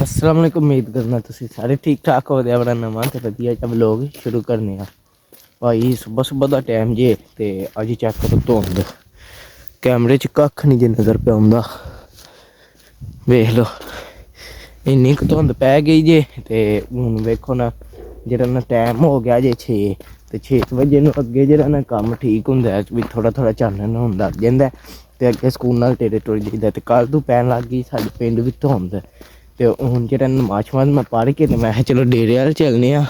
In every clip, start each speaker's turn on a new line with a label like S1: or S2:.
S1: अस्सलाम वालेकुम। उम्मीद करना तुसीं सारे ठीक ठाक हो। बड़ा नवां ते वधिया जिहा व्लॉग शुरू करने आ भाई। सुबह सुबह दा टाइम जे ते अज चैक करो धुंद, कैमरे च कक्ख निं जे नज़र पे आंदा। वेख लो इन्नी क धुंद पै गई जे ते हून वेखो ना जेह्ड़ा ना टाइम हो गया जे 6 ते 6 बजे नूं अग्गे जेह्ड़ा ना कम्म ठीक होंदा ऐ भी थोड़ा थोड़ा चानन होन लग जांदा ते अग्गे स्कूल नाल टेड़े टुर जाईदा। ते कल तूं पैन लग गई साढ़े पिंड भी धुंद ते हून जेह्ड़ा नमाज शमाज मैं पढ़ के ते मैं चलो डेरे अल्ल चलने आं।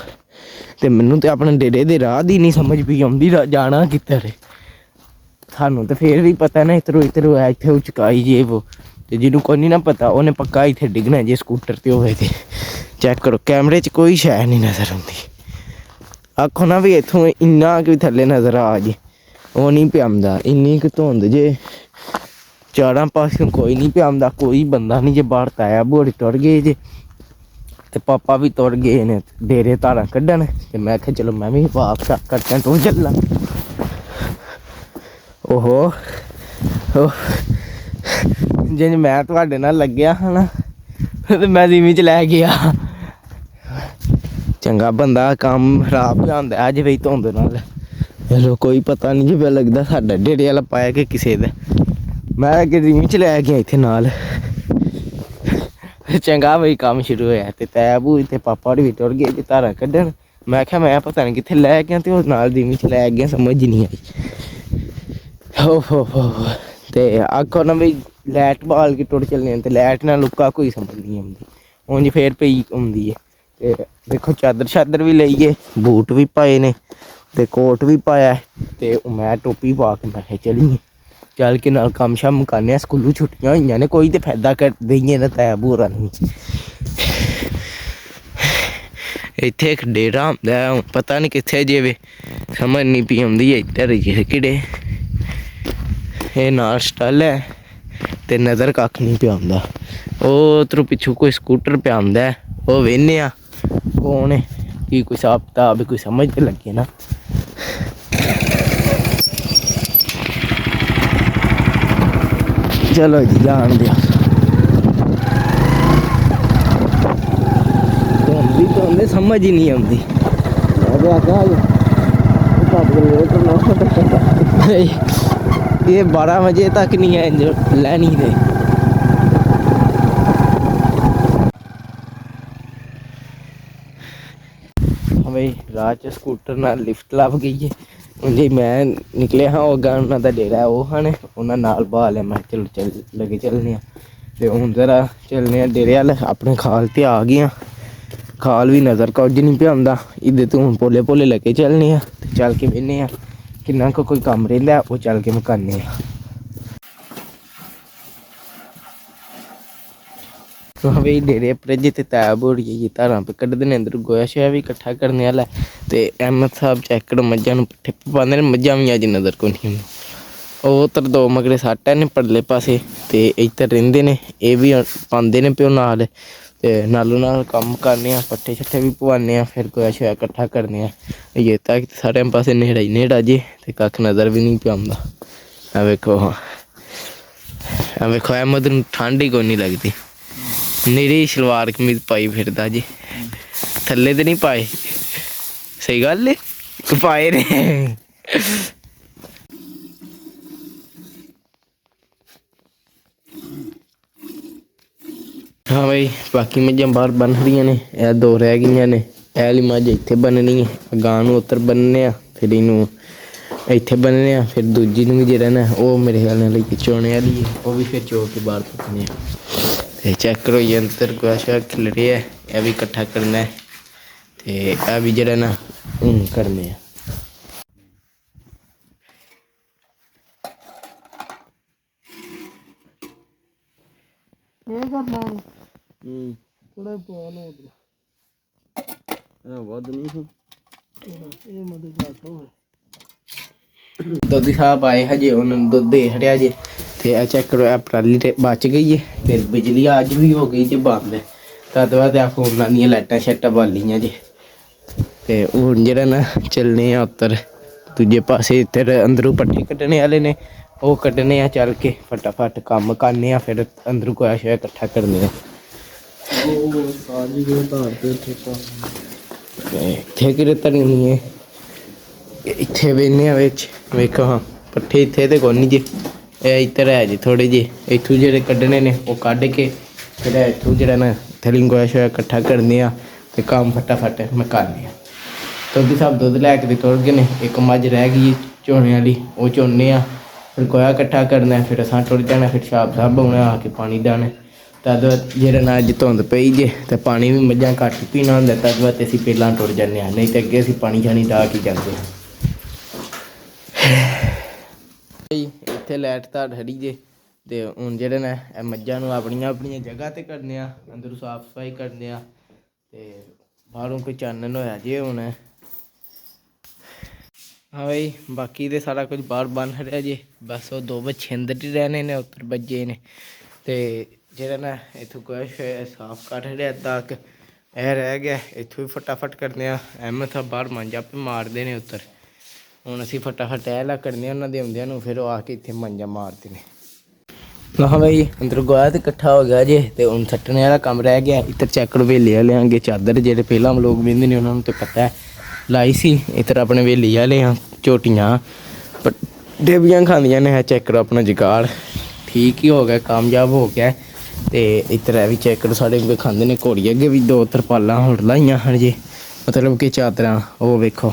S1: ते मैनू ते अपने डेरे दे राह दी निं समझ पई औंदी जाना कित्धर ऐ। सानूं ते फिर भी पता ना इद्धरों इद्धरों ऐ इत्थै उचकाई जे वो ते जिन्नू कोई निं ना पता उन्नै पक्का इत्थै डिग्गना जे स्कूटर ते होए ते चैक करो कैमरे च कोई शै निं नज़र औंदी। आक्खो ना भी इत्थूं इन्ना कि थल्ले नज़र आ जे ओह् निं पे आंदा। इन्नी क धुंद जे चारां पास्सों कोई निं पे आंदा, कोई बंदा निं जे बाह्र ताया बुआड़ी टुर गे जे ते पापा भी टुर गे न डेरे धारां कड्ढन ते मैं आखेआ चलो मैं भी वाक शाक करके टुर चलना। ओहो जि'यां मैं तुआढ़े नाल लग्गेआ हा ना ते मैं जिमीं च लै गेआ। चंगा बंदा कम्म खराब गै होंदा अज्ज बी धुंद नाल। चलो कोई पता निं जे पे लगदा साड्डा डेरे आह्ला पाया कि किसे दा। मैं अग्गें जिमीं च लै गेआ इत्थै नाल। चंगा भाई कम्म शुरू होएआ ते तै बू ते पापा होर बी टुर गे जे धारां कड्ढन। मैं आखेआ मैं पता निं कित्थे लै गेआ ते ओह् नाल जिमीं च लै गेआ समझ निं आई। हो ते आक्खो ना भाई लैट बाल के टुर चलने ते लैट नाल ओह्का कोई समझ निं औंदी। ऊंज फिर पेई औंदी ऐ ते दिक्खो चादर शादर बी लेइयै बूट बी पाए ने ते कोट बी पाया ते मैं टोपी पा के मैं आखेआ चलिए चल के नाल कम्म शम्म मुकाने आं। स्कूलू छुट्टियां होइयां ने कोई ते फायदा कर देइये ना तैब होरां नूं। इत्थै इक डेरा होंदा ऐ हून पता निं कित्थे जे वे समझ निं पई औंदी इद्धर केह्ड़े एह् नाल स्टल ऐ ते नज़र कक्ख निं पे औंदा। ओह् उद्धरों पिच्छूं कोई स्कूटर पे आंदा ऐ ओह् वेह्ने आं कौन ऐ कि कोई स्हाब कताब कोई समझ ते लग्गे ना। चलो जी जान देओ। धुंद समझ ही निं औंदी। एह् 12 बजे तक निं ऐ लैनी ते भाई राह च स्कूटर नाल लिफ्ट लभ गई है। जी मैं निकले हाँ अग्गें उन्हों का डेरा है ओह् हा ने उन्होंने नाल ब्हाल है। मैं चलो लगे चलने ते हून जरा चलने डेरे अल्ल अपने खाल ते आ गए। खाल भी नज़र कुछ निं पे आंदा इद्धर तो हून पोले पोले लगे चलने चल के बेह्ने आं किन्ना क कोई कम्म रैंह्दा ओह् चल के मुकाने आं। भाई डेरे उप्पर जित्थे तैब होर जाइयै धारां कड्ढदे ने अंदर गोहा शोहा बी कट्ठा करने आह्ला ते अहमद साहब चैक करो मज्झां नूं पट्ठे पांदे ने मज्झां बी अज्ज नज़र कोई निं ओह् उद्धर दो मगरे सट्ट न परले पास्से ते इद्धर रैंह्दे ने एह् बी पांदे ने प्यो नाल ते नालों नाल कम्म करने आं। पट्ठे शट्ठे बी पवाने आं फिर गोहा शोहा कट्ठा करने आं। ये तक साढ़े पास्से न्हेरा ही न्हेरा जे ते कक्ख नज़र बी निं पे औंदा। आ वेखो अहमद नूं ठंड ही कोई निं लगदी। नीरी सलवार कमीज पाई फिरदा जी थल्ले ते निं पाए। स्हेई गल्ल ऐ पाए ने। हाँ भाई बाकी मझां बाहर बन रही ने ए दो रह गई ने एह आह्ली मझ इत्थे बननी है गां नूं उद्धर बन्नने आं फिर इनू इत्थे बन्नने आं फिर दूजी नूं भी जेह्ड़ा ना ओह् मेरे ख्याल नाल चोने आह्ली है ओह् भी फिर चो के बाहर सुट्टने आं। ते चैक करो ये अंदर गोहा शोहा खिलरेआ ऐ एह् भी कट्ठा करना ऐ ते एह् भी जेह्ड़ा ना हून करने आं। थोड़ा पाल वध नहीं दुद्ध साहब आए हजे उन्होंने दुद्ध दे छड़िया जे ते चेक करो पराली ते बच गई है फिर बिजली अज भी हो गई जे बंद तद बाद फोन दियां लाइटां शाइटां बालियां जे ते हून जेह्ड़ा ना चलने आं उद्धर दूजे पास्से इद्धर अंदरों पट्ठे कड्ढने आह्ले ने ओह् कड्ढने आं चल के फटाफट कम्म करने आं फिर अंदरों गोहा शोहा कट्ठा करने आं।
S2: ਉਹ ਸਾਜੀ ਦੇ ਧਾਰ ਤੇ ਠੇਕਾ
S1: ਇੱਥੇ ਕਿਤੇ ਧਰੀ ਨਹੀਂ ਹੈ। ਇੱਥੇ ਵੇਨੇ ਆ ਵਿੱਚ ਵੇਖੋ ਹਾਂ ਪੱਠੇ ਇੱਥੇ ਤੇ ਕੋਈ ਨਹੀਂ ਜੀ। ਇਹ ਇੱਧਰ ਹੈ ਜੀ ਥੋੜ੍ਹੇ ਜਿਹੇ ਇੱਥੋਂ ਜਿਹੜੇ ਕੱਢਣੇ ਨੇ ਉਹ ਕੱਢ ਕੇ ਜਿਹੜਾ ਇੱਥੋਂ ਜਿਹੜਾ ਨਾ ਥੈਲਿੰਗ ਗੋਇਆ ਸ਼ੋਇਆ ਇਕੱਠਾ ਕਰਨੇ ਆ ਅਤੇ ਕੰਮ ਫਟਾਫਟ ਮੁਕਾਉਂਦੇ ਆ। ਕਿਉਂਕਿ ਸਭ ਦੁੱਧ ਲੈ ਕੇ ਤੁਰ ਗਏ ਨੇ। ਇੱਕ ਮੱਝ ਰਹਿ ਗਈ ਝੋਨੇ ਵਾਲੀ, ਉਹ ਝੋਨੇ ਆ ਫਿਰ ਗੋਇਆ ਇਕੱਠਾ ਕਰਨਾ, ਫਿਰ ਅਸਾਂ ਟੁਰ ਜਾਣਾ, ਫਿਰ ਛਾਪ ਸਾਹਿਬ ਆਉਣਾ ਆ ਕੇ ਪਾਣੀ ਦਾਣੇ। ਤਦ ਜਿਹੜਾ ਨਾ ਅੱਜ ਧੁੰਦ ਪਈ ਜੇ ਅਤੇ ਪਾਣੀ ਵੀ ਮੱਝਾਂ ਘੱਟ ਪੀਣਾ ਹੁੰਦਾ, ਤਦ ਬਾਅਦ ਅਸੀਂ ਪਹਿਲਾਂ ਟੁਰ ਜਾਂਦੇ ਹਾਂ, ਨਹੀਂ ਤਾਂ ਅੱਗੇ ਅਸੀਂ ਪਾਣੀ ਛਾਣੀ ਡਾ ਕੇ ਜਾਂਦੇ ਹਾਂ। ਇੱਥੇ ਲਾਈਟ ਤਾਂ ਠੜੀ ਜੇ ਅਤੇ ਹੁਣ ਜਿਹੜੇ ਨੇ ਇਹ ਮੱਝਾਂ ਨੂੰ ਆਪਣੀਆਂ ਆਪਣੀਆਂ ਜਗ੍ਹਾ 'ਤੇ ਕਰਨੇ ਆ, ਅੰਦਰੋਂ ਸਾਫ਼ ਸਫਾਈ ਕਰਨੇ ਆ ਅਤੇ ਬਾਹਰੋਂ ਕੋਈ ਚਾਨਣ ਹੋਇਆ ਜੇ ਹੁਣ। ਹਾਂ ਬਈ ਬਾਕੀ ਤਾਂ ਸਾਰਾ ਕੁਝ ਬਾਹਰ ਬਣ ਰਿਹਾ ਜੇ, ਬਸ ਉਹ 2 ਬੱਚੇ ਅੰਦਰ ਹੀ ਰਹਿਣੇ ਨੇ, ਉੱਤਰ ਵੱਜੇ ਨੇ ਅਤੇ ਜਿਹੜਾ ਨਾ ਇੱਥੋਂ ਕੁਛ ਸਾਫ਼ ਕਰ ਰਿਹਾ ਤੱਕ ਇਹ ਰਹਿ ਗਿਆ, ਇੱਥੋਂ ਵੀ ਫਟਾਫਟ ਕਰਨੇ ਆ। ਅਹਿਮਦ ਸਾਹਿਬ ਬਾਹਰ ਮੰਜਾ ਆਪੇ ਮਾਰਦੇ ਨੇ ਉੱਤਰ, ਹੁਣ ਅਸੀਂ ਫਟਾਫਟ ਇਹ ਲਾ ਕਰਨੇ ਉਹਨਾਂ ਦੇ ਆਉਂਦਿਆਂ ਨੂੰ, ਫਿਰ ਉਹ ਆ ਕੇ ਇੱਥੇ ਮੰਜਾ ਮਾਰਦੇ ਨੇ। ਹਾਂ ਬਈ ਅੰਦਰ ਗੋਇਆ ਤਾਂ ਇਕੱਠਾ ਹੋ ਗਿਆ ਜੇ ਅਤੇ ਹੁਣ ਸੱਟਣੇ ਵਾਲਾ ਕੰਮ ਰਹਿ ਗਿਆ। ਇੱਧਰ ਚੈੱਕ ਵੇਲੇ ਵਾਲਿਆਂਗੇ ਚਾਦਰ ਜਿਹੜੇ ਪਹਿਲਾਂ ਲੋਕ ਵਹਿੰਦੇ ਨੇ ਉਹਨਾਂ ਨੂੰ ਤਾਂ ਪਤਾ ਲਾਈ ਸੀ। ਇੱਧਰ ਆਪਣੇ ਵੇਲੀ ਵਾਲੇ ਆ ਝੋਟੀਆਂ ਡੇਬੀਆਂ ਖਾਂਦੀਆਂ ਨੇ। ਇਹ ਚੈੱਕ ਕਰੋ ਆਪਣਾ ਜੁਗਾੜ ਠੀਕ ਹੀ ਹੋ ਗਿਆ, ਕਾਮਯਾਬ ਹੋ ਗਿਆ। ਅਤੇ ਇੱਧਰ ਇਹ ਵੀ ਚੈੱਕ ਕਰੋ ਸਾਡੇ ਅੱਗੇ ਖਾਂਦੇ ਨੇ ਘੋੜੀ। ਅੱਗੇ ਵੀ 2 ਤਰਪਾਲਾਂ ਹੋਰ ਲਾਈਆਂ ਹਨ ਜੇ, ਮਤਲਬ ਕਿ ਚਾਦਰਾਂ। ਉਹ ਵੇਖੋ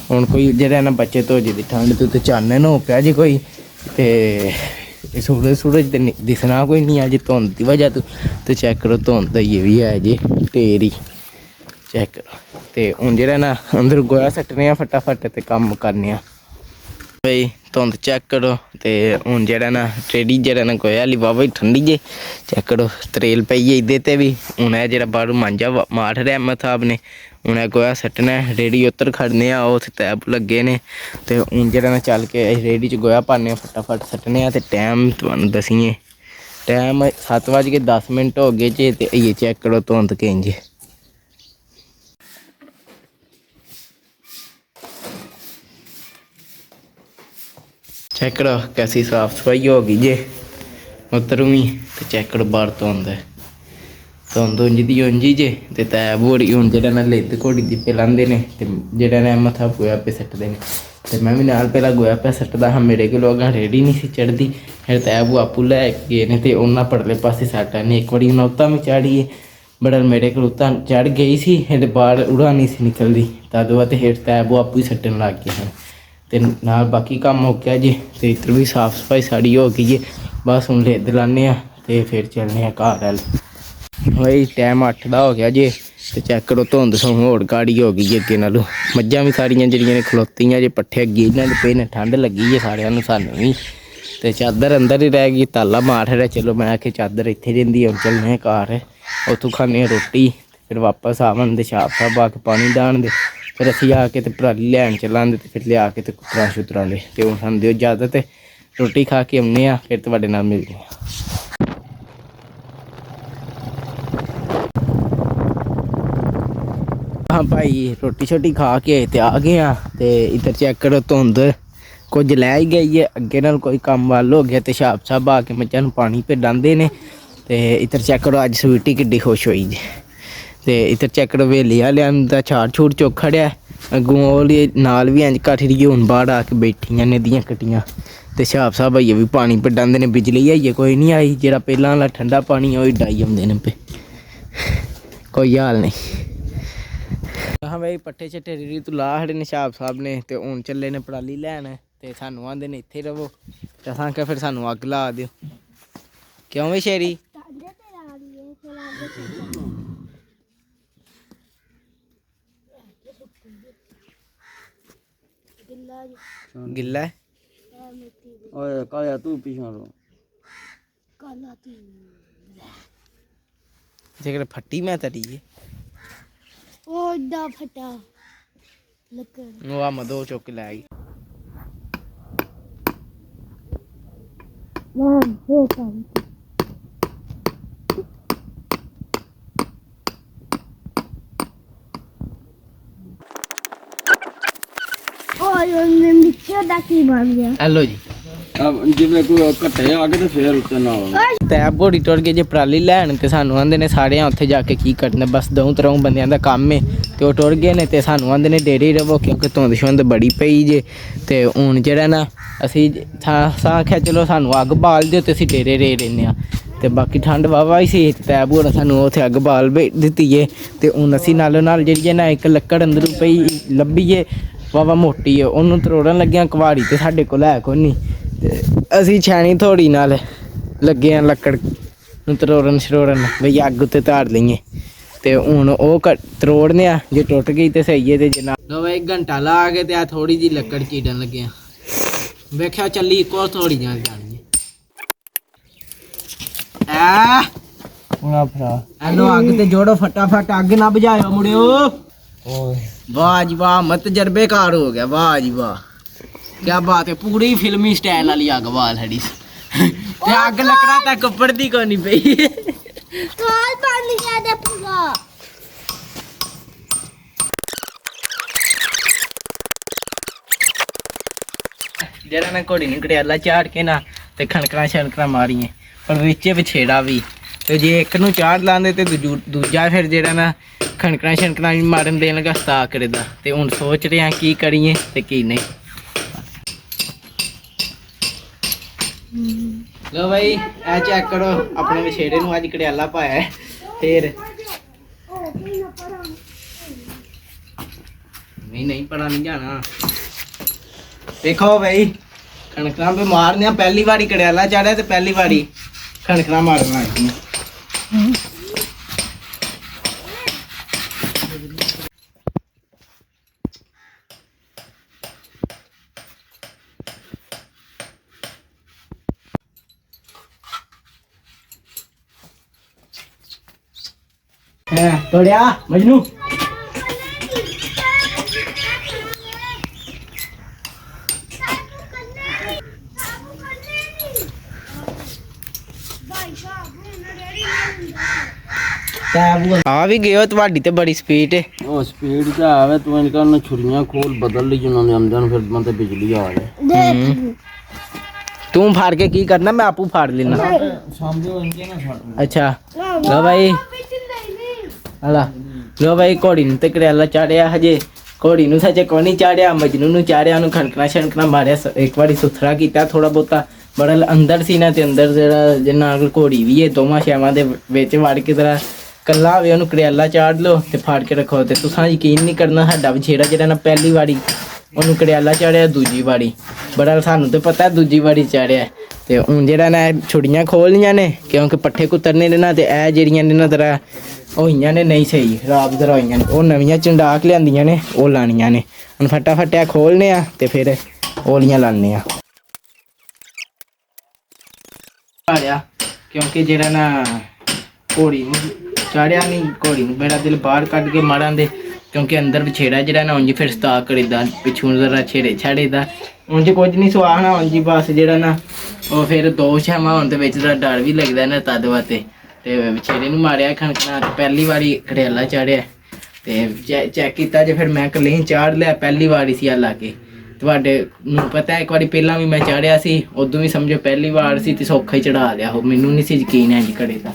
S1: ਹੁਣ ਕੋਈ ਜਿਹੜਾ ਨਾ ਬੱਚੇ ਤੋਂ ਜਿਹਦੀ ਠੰਡ ਤੋਂ ਉੱਤੇ ਚਾਨਣ ਹੋ ਪਿਆ ਜੀ ਕੋਈ, ਅਤੇ ਸੂਰਜ ਤੇ ਦਿਸਣਾ ਕੋਈ ਨਹੀਂ ਅੱਜ ਧੁੰਦ ਦੀ ਵਜ੍ਹਾ ਤੋਂ। ਅਤੇ ਚੈੱਕ ਕਰੋ ਧੁੰਦ ਦਾ ਇਹ ਵੀ ਹੈ ਜੀ ਢੇਰ ਚੈੱਕ ਕਰੋ। ਅਤੇ ਹੁਣ ਜਿਹੜਾ ਨਾ ਅੰਦਰ ਗੋਇਆ ਸੱਟਣੇ ਆ ਫਟਾਫਟ ਅਤੇ ਕੰਮ ਕਰਨੇ ਆ ਬਈ। ਧੁੰਦ ਚੈੱਕ ਕਰੋ ਅਤੇ ਹੁਣ ਜਿਹੜਾ ਨਾ ਟ੍ਰੇਡੀ ਜਿਹੜਾ ਨਾ ਗੋਇਆ ਵਾਲੀ ਵਾਹਵਾ ਹੀ ਠੰਡੀ ਜੇ ਚੈੱਕ ਕਰੋ। ਤਰੇਲ ਪਈ ਹੈ ਇਹਦੇ 'ਤੇ ਵੀ। ਹੁਣ ਇਹ ਜਿਹੜਾ ਬਾਹਰੋਂ ਮਾਂਜਾ ਮਾਰ ਰਿਹਾ ਅਹਿਮਦ ਸਾਹਿਬ ਨੇ, ਹੁਣ ਇਹ ਗੋਇਆ ਸੱਟਣਾ ਰੇੜੀ ਉੱਤਰ ਖੜਨੇ ਆ, ਉਹ ਉੱਥੇ ਤੈਬ ਲੱਗੇ ਨੇ। ਅਤੇ ਹੁਣ ਜਿਹੜਾ ਨਾ ਚੱਲ ਕੇ ਅਸੀਂ ਰੇੜੀ 'ਚ ਗੋਇਆ ਪਾਉਂਦੇ ਹਾਂ ਫਟਾਫਟ ਸੱਟਣੇ ਆ। ਅਤੇ ਟਾਈਮ ਤੁਹਾਨੂੰ ਦੱਸੀਏ ਟਾਈਮ 7:10 ਹੋ ਗਏ ਜੇ। ਅਤੇ ਇਹ ਚੈੱਕ ਕਰੋ ਧੁੰਦ ਕਿੰਝ ਚੈੱਕ ਕਰੋ ਕੈਸੀ ਸਾਫ਼ ਸਫਾਈ ਹੋ ਗਈ ਜੇ ਉੱਧਰੋਂ ਵੀ। ਅਤੇ ਚੈੱਕ ਕਰੋ ਬਾਹਰ ਧੁੰਦ ਧੁੰਦ ਉਂਝ ਦੀ ਉਂਝ ਹੀ ਜੇ। ਅਤੇ ਤੈਬ ਹੋ ਰਹੀ ਹੁਣ ਜਿਹੜਾ ਨਾ ਲਿੱਦ ਘੋੜੀ ਦੀ ਪੇ ਲਾਉਂਦੇ ਨੇ, ਅਤੇ ਜਿਹੜਾ ਨਾ ਮੱਥਾ ਗੋਇਆ ਪੇ ਸੱਟਦੇ ਨੇ। ਅਤੇ ਮੈਂ ਵੀ ਨਾਲ ਪਹਿਲਾਂ ਗੋਇਆ ਪਿਆ ਸੱਟਦਾ ਹਾਂ, ਮੇਰੇ ਕੋਲੋਂ ਅਗਾਂ ਰੇੜੀ ਨਹੀਂ ਸੀ ਚੜ੍ਹਦੀ। ਫਿਰ ਤੈਬ ਆਪੂ ਲੈ ਕੇ ਗਏ ਨੇ ਅਤੇ ਉਹਨਾਂ ਪਰਲੇ ਪਾਸੇ ਸੱਟ ਆਨੇ। ਇੱਕ ਵਾਰੀ ਉਹਨਾਂ ਉੱਤਾਂ ਵੀ ਚਾੜੀਏ ਬੜਾ ਮੇਰੇ ਕੋਲ ਉੱਤਾਂ ਚੜ੍ਹ ਗਈ ਸੀ ਅਤੇ ਬਾਹਰ ਉੜਾ ਨਹੀਂ ਸੀ ਨਿਕਲਦੀ, ਤਦ ਬਾਅਦ ਹੇਠ ਤੈਬ ਆਪੂ ਹੀ ਸੱਟਣ ਲੱਗ ਗਏ ਹਨ। ਅਤੇ ਨਾਲ ਬਾਕੀ ਕੰਮ ਹੋ ਗਿਆ ਜੀ। ਅਤੇ ਇੱਧਰ ਵੀ ਸਾਫ਼ ਸਫਾਈ ਸਾਡੀ ਹੋ ਗਈ ਜੀ। ਬਸ ਹੁਣ ਲਿੱਦ ਲਾਉਂਦੇ ਹਾਂ ਅਤੇ ਫਿਰ ਚੱਲਦੇ ਹਾਂ ਘਰ ਵੱਲ। ਬਈ ਟਾਈਮ 8 ਦਾ ਹੋ ਗਿਆ ਜੇ। ਅਤੇ ਚੈੱਕ ਕਰੋ ਧੁੰਦ ਸੋ ਹੋਰ ਗਾੜੀ ਹੋ ਗਈ ਜੀ ਅੱਗੇ ਨਾਲੋਂ। ਮੱਝਾਂ ਵੀ ਸਾਰੀਆਂ ਜਿਹੜੀਆਂ ਨੇ ਖਲੋਤੀਆਂ ਜੇ, ਪੱਠੇ ਅੱਗੇ ਇਹਨਾਂ ਦੇ ਪਏ ਨੇ, ਠੰਡ ਲੱਗੀ ਜੇ ਸਾਰਿਆਂ ਨੂੰ ਸਾਨੂੰ ਵੀ। ਅਤੇ ਚਾਦਰ ਅੰਦਰ ਹੀ ਰਹਿ ਗਈ, ਤਾਲਾ ਮਾਰ ਰਿਹਾ। ਚਲੋ ਮੈਂ ਆਖਿਆ ਚਾਦਰ ਇੱਥੇ ਰਹਿੰਦੀ, ਹੁਣ ਚੱਲਦੇ ਹਾਂ ਘਰ, ਉੱਥੋਂ ਖਾਂਦੇ ਹਾਂ ਰੋਟੀ, ਫਿਰ ਵਾਪਸ ਆਵਾਂਗੇ ਅਤੇ ਛਾਪ ਸਾਹਿਬ ਆ ਕੇ ਪਾਣੀ ਡਾਹਣ ਦੇ। ਫਿਰ ਅਸੀਂ ਆ ਕੇ ਅਤੇ ਪਰਾਲੀ ਲੈਣ ਚੱਲਾਂਗੇ ਅਤੇ ਫਿਰ ਲਿਆ ਕੇ ਅਤੇ ਕੁੱਤਰਾਂ ਸ਼ੁਤਰਾਂ ਦੇ। ਅਤੇ ਹੁਣ ਸਾਨੂੰ ਦਿਓ ਇਜਾਜ਼ਤ, ਰੋਟੀ ਖਾ ਕੇ ਆਉਂਦੇ ਹਾਂ, ਫਿਰ ਤੁਹਾਡੇ ਨਾਲ ਮਿਲਦੇ ਹਾਂ। ਹਾਂ ਭਾਈ ਰੋਟੀ ਸ਼ੋਟੀ ਖਾ ਕੇ ਅਤੇ ਆ ਗਏ ਹਾਂ। ਅਤੇ ਇੱਧਰ ਚੈੱਕ ਕਰੋ ਧੁੰਦ ਕੁਝ ਲੈ ਹੀ ਗਈ ਹੈ, ਅੱਗੇ ਨਾਲ ਕੋਈ ਕੰਮ ਵੱਲ ਹੋ ਗਿਆ। ਅਤੇ ਛਾਪ ਸਾਹਿਬ ਆ ਕੇ ਮੱਝਾਂ ਨੂੰ ਪਾਣੀ ਪਿਲਾਉਂਦੇ ਨੇ। ਅਤੇ ਇੱਧਰ ਚੈੱਕ ਕਰੋ ਅੱਜ ਸਵੀਟੀ ਕਿੱਡੀ ਖੁਸ਼ ਹੋਈ ਜੀ। ਅਤੇ ਇੱਧਰ ਚੈੱਕ ਕਰੋ ਹਵੇਲੀ ਵਾਲਿਆਂ ਦਾ ਛਾੜ ਛੂੜ ਚੁੱਕ ਖੜਿਆ ਅੱਗੋਂ, ਉਹ ਨਾਲ ਵੀ ਇੰਝ ਕੱਠ ਰਹੀ ਹੁਣ ਬਾਹਰ ਆ ਕੇ ਬੈਠੀਆਂ ਨੇ ਦੀਆਂ ਕੱਟੀਆਂ। ਅਤੇ ਛਾਪ ਸਾਹਿਬ ਆਈਏ ਵੀ ਪਾਣੀ ਪਿਲਾਉਂਦੇ ਨੇ। ਬਿਜਲੀ ਆਈਏ ਕੋਈ ਨਹੀਂ ਆਈ, ਜਿਹੜਾ ਪਹਿਲਾਂ ਵਾਲਾ ਠੰਡਾ ਪਾਣੀ ਉਹ ਹੀ ਡਾਈ ਆਉਂਦੇ ਨੇ ਪੇ, ਕੋਈ ਹਾਲ ਨਹੀਂ। ਹਾਂ ਬਈ ਪੱਠੇ ਛੱਠੇ ਰੇੜੀ ਤੋਂ ਲਾ ਖੜੇ ਨੇ ਛਾਪ ਸਾਹਿਬ ਨੇ, ਅਤੇ ਹੁਣ ਚੱਲੇ ਨੇ ਪਰਾਲੀ ਲੈਣ। ਅਤੇ ਸਾਨੂੰ ਆਉਂਦੇ ਨੇ ਇੱਥੇ ਰਵੋ, ਅਤੇ ਅਸਾਂ ਕਿਹਾ ਫਿਰ ਸਾਨੂੰ ਅੱਗ ਲਾ ਦਿਓ। ਕਿਉਂ ਵੀ ਸ਼ੇਰੀ ਗਿੱਲਾ ਹੈ।
S2: ਓਏ ਕਾਇਆ ਤੂੰ ਪਿਛਾਂ ਰੋ
S1: ਜੇਕਰ ਫੱਟੀ ਮੈਂ ਤਰੀ ਹੈ
S3: ਉਹ ਏਡਾ ਫਟਾ ਲੱਕੜ
S1: ਉਹ ਆ ਮਦੋ ਚੁੱਕ ਕੇ ਲੈ ਗਈ।
S3: ਵਾਹ ਹੋ ਕੰਮ ਓਏ ਉਹਨੇ ਮਿੱਠੇ ਦਾ ਕੀ ਬਣ ਗਿਆ।
S1: ਹੈਲੋ ਜੀ
S2: ਜਿਵੇਂ ਕੋਈ ਘੱਟੇ ਆ ਕੇ ਤੇ ਫੇਰ ਉੱਤੇ ਨਾਲ
S1: ਤੈਬ ਘੋੜੀ ਟੁਰ ਕੇ ਜੇ ਪਰਾਲੀ ਲੈਣ ਤੇ ਸਾਨੂੰ ਆਂਦੇ ਨੇ ਸਾਰਿਆਂ ਉੱਥੇ ਜਾ ਕੇ ਕੀ ਕਰਨਾ, ਬਸ ਦਊ ਤਰ੍ਹਾਂ ਬੰਦਿਆਂ ਦਾ ਕੰਮ ਏ। ਤੇ ਉਹ ਟੁਰ ਗਏ ਨੇ ਤੇ ਸਾਨੂੰ ਆਂਦੇ ਨੇ ਡੇਰੇ ਰਵੋ ਕਿਉਂਕਿ ਧੁੰਦ ਸ਼ੁੰਦ ਬੜੀ ਪਈ ਜੇ। ਤੇ ਹੁਣ ਜਿਹੜਾ ਨਾ ਅਸੀਂ ਸਾਂ ਆਖਿਆ ਚਲੋ ਸਾਨੂੰ ਅੱਗ ਬਾਲ ਦਿਓ ਤੇ ਅਸੀਂ ਡੇਰੇ ਰੇ ਰਹਿੰਦੇ ਹਾਂ। ਤੇ ਬਾਕੀ ਠੰਡ ਵਾਵਾ ਹੀ ਸੀ, ਤੈਬ ਹੋਣਾ ਸਾਨੂੰ ਉੱਥੇ ਅੱਗ ਬਾਲ ਦਿੱਤੀ ਏ। ਤੇ ਹੁਣ ਅਸੀਂ ਨਾਲੋਂ ਨਾਲ ਜਿਹੜੀ ਨਾ ਇੱਕ ਲੱਕੜ ਅੰਦਰੋਂ ਪਈ ਲੱਭੀ ਏ ਵਾਵਾ ਮੋਟੀ ਏ, ਉਹਨੂੰ ਤਰੋੜਨ ਲੱਗਿਆ। ਕੁਹਾੜੀ ਤੇ ਸਾਡੇ ਕੋਲ ਹੈ ਕੋਈ ਨਹੀਂ, ਤੇ ਅਸੀਂ ਛੈਣੀ ਥੋੜੀ ਨਾਲ ਲੱਗੇ ਆ ਲੱਕੜ ਨੂੰ ਤਰੋੜਨ ਬਈ ਅੱਗ ਉੱਤੇ ਧਾਰ ਲਈਏ। ਤੇ ਹੁਣ ਉਹ ਤਰੋੜਨੇ ਆ, ਜੇ ਟੁੱਟ ਗਈ ਤੇ ਸਹੀ ਹੈ, ਤੇ ਜੇ ਨਾ ਲੋ 1 ਘੰਟਾ ਲਾ ਕੇ ਤੇ ਆ ਥੋੜੀ ਜਿਹੀ ਲੱਕੜ ਚੀੜਨ ਲੱਗਿਆ। ਵੇਖਿਆ ਚੱਲੀ ਇੱਕੋ ਥੋੜੀ ਜਾਣ ਜਾਣੀ ਆ
S2: ਹੁਣਾ ਭਰਾ
S1: ਇਹਨੂੰ ਅੱਗ ਤੇ ਜੋੜੋ ਫਟਾਫਟ, ਅੱਗ ਨਾ ਬੁਝਾਇਓ ਮੁੜਿਓ।
S2: ਓਏ
S1: ਵਾਹ ਜੀ ਵਾਹ, ਮਤ ਤਜਰਬੇਕਾਰ ਹੋ ਗਿਆ। ਵਾਹ ਜੀ ਵਾਹ, ਕੀ ਬਾਤ ਹੈ। ਪੂਰੀ ਫਿਲਮੀ ਸਟਾਈਲ ਵਾਲੀ ਅੱਗ ਬਾਲ ਹੜੀ ਤੇ ਅੱਗ ਲੱਕੜਾ ਤੱਕ ਉੱਪੜਦੀ ਕੋਈ ਨਹੀਂ ਪਈ।
S3: ਕਾਲ ਪਾਣੀ ਜ਼ਿਆਦਾ ਪੂਰਾ
S1: ਜਿਹੜਾ ਨਾ ਘੋੜੀ ਨੂੰ ਕੜਿਆਲਾ ਚਾੜ ਕੇ ਨਾ ਤੇ ਖਣਕਰਾਂ ਮਾਰੀਏ, ਪਰ ਵਿੱਚ ਵਿਛੇੜਾ ਵੀ। ਤੇ ਜੇ ਇੱਕ ਨੂੰ ਚਾੜ ਲਾਂਦੇ ਤੇ ਦੂਜਾ ਫਿਰ ਜਿਹੜਾ ਨਾ ਖਣਕਰਾਂ ਮਾਰਨ ਦੇਣ ਲੱਗਾ ਸਤਾ ਕਰਦਾ। ਤੇ ਹੁਣ ਸੋਚ ਰਿਹਾ ਕੀ ਕਰੀਏ ਤੇ ਕੀ ਨਹੀਂ। ਲੋ ਭਾਈ ਇਹ ਚੈੱਕ ਕਰੋ, ਆਪਣੇ ਵਿਛੇੜੇ ਨੂੰ ਅੱਜ ਕੜਿਆਲਾ ਪਾਇਆ ਹੈ। ਫਿਰ ਨਹੀਂ ਪੜਾ ਨਹੀਂ ਜਾਣਾ। ਦੇਖੋ ਭਾਈ ਖਣਕਰਾਂ पे मारने ਆ। पहली बारी कड़ियाला चाढ़िया ਤੇ पहली बारी खणकरा मारना है। तोड़िया मजनू ਆ ਵੀ ਗਏ ਹੋ, ਤੁਹਾਡੀ ਤੇ ਬੜੀ ਸਪੀਡ ਹੈ।
S2: ਉਹ ਸਪੀਡ ਤੇ ਆਵੇ ਤੂੰ ਇਹਨਾਂ ਨੂੰ ਛੁਰੀਆਂ ਖੋਲ ਬਦਲ ਲਈ ਜਿਨ੍ਹਾਂ ਨੇ ਆਮਦਨ ਫਿਰ ਮਨ ਤੇ ਬਿਜਲੀ ਆ ਜਾਏ।
S1: ਤੂੰ ਫਾੜ ਕੇ ਕੀ ਕਰਨਾ, ਮੈਂ ਆਪੂ ਫਾੜ ਲੈਣਾ।
S2: ਸਮਝੋ ਇੰਗੇ ਨਾ ਛੱਡ।
S1: ਅੱਛਾ ਲੋ ਭਾਈ ਹਲਾ ਲੋ ਭਾਈ ਘੋੜੀ ਨੂੰ ਤੇ ਕੜਿਆਲਾ ਚਾੜਿਆ। ਹਜੇ ਘੋੜੀ ਨੂੰ ਸੱਚੇ ਕੋਈ ਨਹੀਂ ਚਾੜਿਆ, ਮਜਨੂ ਨੂੰ ਚਾੜਿਆ। ਉਹਨੂੰ ਖਣਕਣਾ ਮਾਰਿਆ, ਇੱਕ ਵਾਰੀ ਸੁਥਰਾ ਕੀਤਾ ਥੋੜਾ ਬਹੁਤਾ। ਬੜਾ ਅੰਦਰ ਸੀ ਨਾ, ਤੇ ਅੰਦਰ ਜਿਹੜਾ ਜਿੰਨਾ ਘੋੜੀ ਵੀ ਹੈ ਦੋਵਾਂ ਸ਼ੈਵਾਂ ਦੇ ਵਿੱਚ ਵੜ ਕੇ ਜ਼ਰਾ ਕੱਲਾ ਹੋਵੇ ਉਹਨੂੰ ਕੜਿਆਲਾ ਚਾੜ ਲਓ ਤੇ ਫਾੜ ਕੇ ਰੱਖੋ। ਤੇ ਤੁਸੀਂ ਯਕੀਨ ਨਹੀਂ ਕਰਨਾ, ਸਾਡਾ ਵਿਛੇੜਾ ਜਿਹੜਾ ਨਾ ਪਹਿਲੀ ਵਾਰੀ ਉਹਨੂੰ ਕੜਿਆਲਾ ਚਾੜਿਆ, ਦੂਜੀ ਵਾਰੀ ਬੜਾ ਸਾਨੂੰ ਤੇ ਪਤਾ ਦੂਜੀ ਵਾਰੀ ਚਾੜਿਆ। ਤੇ ਹੁਣ ਜਿਹੜਾ ਨਾ ਛੁੜੀਆਂ ਖੋਲ੍ਹੀਆਂ ਨੇ ਕਿਉਂਕਿ ਪੱਠੇ ਕੁਤਰਨੇ ਨੇ ਨਾ, ਤੇ ਇਹ ਜਿਹੜੀਆਂ ਨੇ ਨਾ ਜ਼ਰਾ ਹੋਈਆਂ ਨੇ ਨਹੀਂ ਸਹੀ, ਖਰਾਬ ਜ਼ਰਾ ਹੋਈਆਂ ਨੇ। ਉਹ ਨਵੀਆਂ ਚੰਡਾਕ ਲਿਆਂਦੀਆਂ ਨੇ, ਉਹ ਲਾਣੀਆਂ ਨੇ। ਹੁਣ ਫਟਾਫਟ ਖੋਲ੍ਹਨੇ ਆ ਤੇ ਫਿਰ ਉਹਲੀਆਂ ਲਾਣੇ ਆ ਕਿਉਂਕਿ ਜਿਹੜਾ ਨਾ ਘੋੜੀ ਨੂੰ ਚਾੜਿਆ ਨਹੀਂ, ਘੋੜੀ ਨੂੰ ਮੇਰਾ ਦਿਲ ਬਾਹਰ ਕੱਢ ਕੇ ਮਾਰਾਂਦੇ ਕਿਉਂਕਿ ਅੰਦਰ ਵਿਛੇੜਾ ਜਿਹੜਾ ਨਾ ਉਂਝ ਫਿਰ ਸਤਾ ਕਰੀਦਾ, ਪਿੱਛੋਂ ਜ਼ਰਾ ਛੇੜੇ ਛਾੜੇਦਾ। ਉਂਝ ਕੁਝ ਨਹੀਂ ਸੁਆਹਣਾ, ਉਂਝ ਬਸ ਜਿਹੜਾ ਨਾ ਉਹ ਫਿਰ ਦੋ ਛਾਵਾਂ ਹੋਣ ਦੇ ਵਿੱਚ ਦਾ ਡਰ ਵੀ ਲੱਗਦਾ ਨਾ ਤਦ ਵਾਤੇ। ਤੇ ਵਿਛੇੜੇ ਨੂੰ ਮਾਰਿਆ ਖਣਕਣਾ, ਤੇ ਪਹਿਲੀ ਵਾਰੀ ਕੜਿਆਲਾ ਚਾੜਿਆ ਤੇ ਚੈੱਕ ਕੀਤਾ ਜੇ ਫਿਰ ਮੈਂ ਇਕੱਲੇ ਚਾੜ ਲਿਆ। ਪਹਿਲੀ ਵਾਰੀ ਸੀ ਆ ਲਾ ਕੇ, ਤੁਹਾਡੇ ਨੂੰ ਪਤਾ ਇੱਕ ਵਾਰੀ ਪਹਿਲਾਂ ਵੀ ਮੈਂ ਚਾੜਿਆ ਸੀ, ਉਦੋਂ ਵੀ ਸਮਝੋ ਪਹਿਲੀ ਵਾਰ ਸੀ ਤੇ ਸੌਖਾ ਹੀ ਚੜਾ ਲਿਆ। ਉਹ ਮੈਨੂੰ ਨਹੀਂ ਸੀ ਯਕੀਨ ਹੈ ਜੀ ਕੜੇ ਦਾ,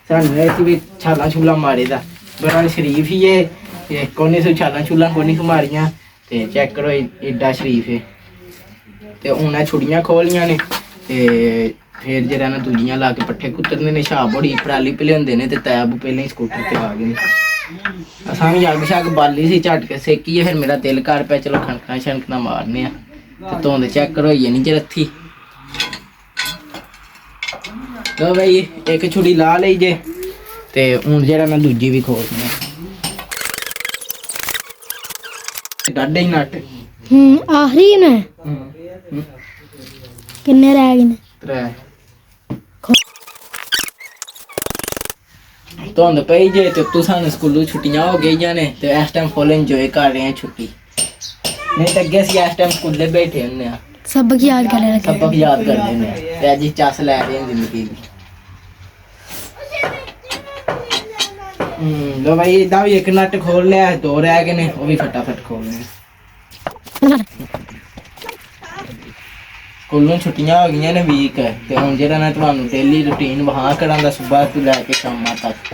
S1: ਸਾਨੂੰ ਇਹ ਸੀ ਵੀ ਛਾਲਾਂ ਛੂਲਾਂ ਮਾਰੇ ਦਾ। ਬੜਾ ਸ਼ਰੀਫ ਹੀ ਹੈ ਤੇ ਕੋਨੇ ਸੋ ਛਾਲਾਂ ਛੂਲਾਂ ਕੋਨੀ ਮਾਰੀਆਂ। ਤੇ ਚੈੱਕ ਕਰੋ ਏਡਾ ਸ਼ਰੀਫ ਹੈ। ਤੇ ਹੁਣ ਇਹ ਛੁੜੀਆਂ ਖੋਲੀਆਂ ਨੇ ਤੇ ਫਿਰ ਜਿਹੜਾ ਨਾ ਦੂਜੀਆਂ ਲਾ ਕੇ ਪੱਠੇ ਕੁੱਤਰਨੇ ਨੇ। ਸ਼ਾਹ ਬੜੀ ਪਰਾਲੀ ਪਲੇ ਹੁੰਦੇ ਨੇ ਤੇ ਤੈਬ ਪਹਿਲਾਂ ਹੀ ਸਕੂਟਰ ਤੇ ਆ ਗਏ ਨੇ। ਅਸਾਂ ਵੀ ਅੱਗ ਸ਼ੱਗ ਬਾਲੀ ਸੀ, ਝਟ ਕੇ ਸੇਕੀਏ। ਫਿਰ ਮੇਰਾ ਦਿਲ ਕਰ ਪਿਆ ਚਲੋ ਖਣਕਣਾ ਮਾਰਨੇ ਆ। ਤੇ ਧੁੰਦ ਚੈੱਕ ਕਰੋ ਇਹ ਨਹੀਂ ਜਰਥੀ। ਲੋ ਬਈ ਇੱਕ ਛੁਰੀ ਲਾ ਲਈ ਜੇ ਤੇ ਹੁਣ ਜਿਹੜਾ ਨਾ ਦੂਜੀ ਵੀ ਖੋਲਣੀ ਡਾਡੇ ਹੀ ਨੱਟ।
S3: ਆਖਰੀ ਨੇ ਕਿੰਨੇ ਰਹਿ ਗਏ ਨੇ?
S1: 3 ਧੁੰਦ ਪਈ ਜੇ ਤੇ ਤੂੰ ਸਾਨੂੰ ਸਕੂਲੋਂ ਛੁੱਟੀਆਂ ਹੋ ਗਈਆਂ ਨੇ ਤੇ ਇਸ ਟਾਈਮ ਫੁੱਲ ਇੰਜੋਏ ਕਰ ਰਹੇ ਆ ਛੁੱਟੀ। ਨਹੀਂ ਤਾਂ ਅੱਗੇ ਅਸੀਂ ਇਸ ਟਾਈਮ ਸਕੂਲੇ ਬੈਠੇ ਹੁੰਦੇ ਆ,
S3: ਸਬਕ ਯਾਦ ਕਰ ਲੈਣਾ।
S1: ਸਬਕ ਯਾਦ ਕਰਦੇ ਹੁੰਦੇ ਆ ਤੇ ਅੱਜ ਚੱਸ ਲੈ ਰਹੇ ਹਾਂ ਜ਼ਿੰਦਗੀ ਦੀ। ਲੋ ਭਾਈ ਇਦਾਂ ਵੀ ਇੱਕ ਨੱਟ ਖੋਲ ਲਿਆ, 2 ਰਹਿ ਗਏ ਨੇ, ਉਹ ਵੀ ਫਟਾਫਟ ਖੋਲਨੇ। ਸਕੂਲੋਂ ਛੁੱਟੀਆਂ ਹੋ ਗਈਆਂ ਨੇ ਵੀਕ ਤੇ ਹੁਣ ਜਿਹੜਾ ਮੈਂ ਤੁਹਾਨੂੰ ਡੇਲੀ ਰੁਟੀਨ ਵਹਾ ਕਰਾਂਦਾ ਸਵੇਰ ਤੋਂ ਲੈ ਕੇ ਸ਼ਾਮਾਂ ਤੱਕ।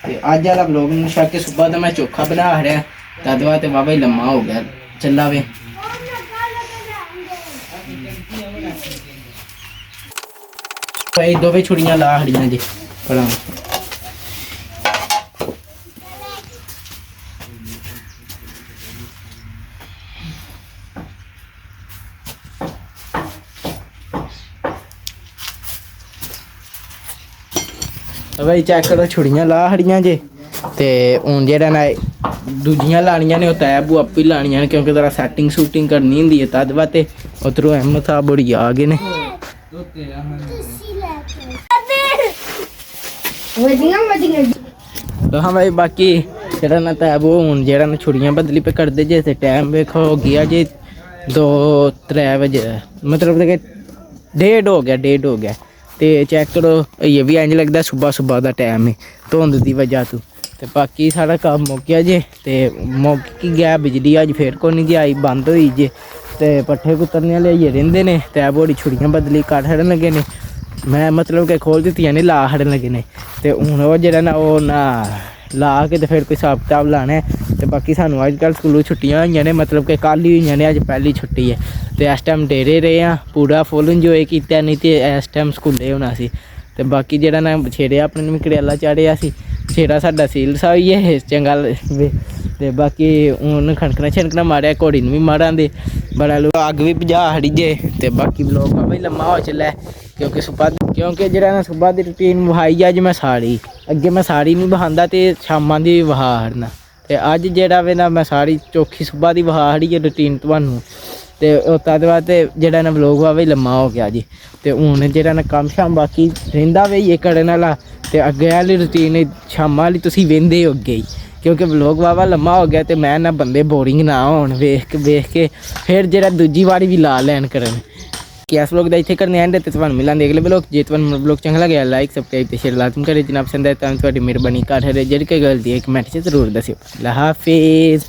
S1: ਤੇ ਅੱਜ ਵਾਲਾ ਵਲੋਗ ਨੂੰ ਛੱਡ ਕੇ ਸਵੇਰ ਦਾ ਮੈਂ ਚੋਖਾ ਬਣਾ ਰਿਹਾ ਤਦ ਵਾ ਤੇ ਵਾਵਾ ਹੀ ਲੰਮਾ ਹੋ ਗਿਆ ਚੱਲਾ ਵੇ। ਭਾਈ ਦੋਵੇਂ ਛੁਰੀਆਂ ਲਾ ਹੜੀਆਂ ਜੀ ਪਰਾਂ भाई चेक करो छुड़ियाँ ला हड़ियाँ जे ते हूँ जेह्ड़ा ना दूजियां लानियां ने तैब आपी लानियां ने क्योंकि जरा सैटिंग सूटिंग करनी होंदी है तद वाते उधरों अहमद साहब बड़ी आ गए ने। तो हाँ भाई बाकी जेह्ड़ा ना तैब हूँ जेह्ड़ा ना छुड़ियाँ बदली पे कर दे जे ते टाइम वेखो हो गया जे 2-3 बजे मतलब कि 1:30 हो गया ते चेक करो ये भी इंज लगता सुबह सुबह का टाइम है धुंध की वजह तो। ते बाकी सारा काम मुक गया जे ते मुक गया बिजली अज फिर को नहीं जी आई बंद हुई जे ते पट्ठे कुतरने लियाइए रहिंदे ने ते बड़ी छुड़ियां बदली कट हड़न लगे ने मैं मतलब कि खोल दित्तियां ने ला हड़न लगे ने ते हुण ओह जेह्ड़ा ना ओह ना ला के ते फिर कोई हिसाब किताब लाना है। ते बाकी सानू अजकल स्कूलों छुट्टियां होइयां ने मतलब कि कल ही होइयां ने अज पहली छुट्टी है ते इस टाइम डेरे रहे हैं पूरा फुल इंजॉय किया नहीं तो इस टाइम स्कूले होना सी। ते बाकी जेह्ड़ा ना छेड़िया अपने में कड़ेला चाढ़िया सी छेड़ा साडा सील सा होई है चंगा ते बाकी हूँ खनकना छनकना मारिया घोड़ी नूं भी मारांदे बड़ा लोग अग भी भजा हड़ी जे ते बाकी ब्लॉग भाई लम्मा हो चला क्योंकि क्योंकि जेह्ड़ा ना सुबह दी रूटीन बहाई अज मैं साड़ी अगे मैं साड़ी नहीं बहांदा ते शामां दी बहा हड़ना ते अज जेह्ड़ा वे ना मैं साड़ी चौखी सुबह दी बहा हड़ी है रूटीन तुहानूं ते तद बाद ते जेह्ड़ा ना ब्लॉग वा भाई लम्मा हो गया जी। ते हूँ जेह्ड़ा ना कम्म शाम बाकी रहिंदा वे ये करन आह्ला ते अग्गे आह्ली रूटीन शामां आह्ली तुसीं वेंदे हो अग्गे ही क्योंकि ब्लॉग वावा लम्मा हो गया ते मैं ना बंदे बोरिंग ना होण वेख के फिर जेह्ड़ा दूजी बारी भी ला लैन करन कि इस ब्लॉग दा इत्थे करने एंड ते तुहानूं मिलांगे अगले ब्लॉग जे तुहानूं ब्लॉग चंगा लग्या लाइक सब्सक्राइब ते शेयर लाजम करें जिन्ना पसंद आया तां तुहाडी मेहरबानी घर है जेह्ड़ी कोई गलती है कमेंट च जरूर दस्सिओ। अल्लाह हाफिज़।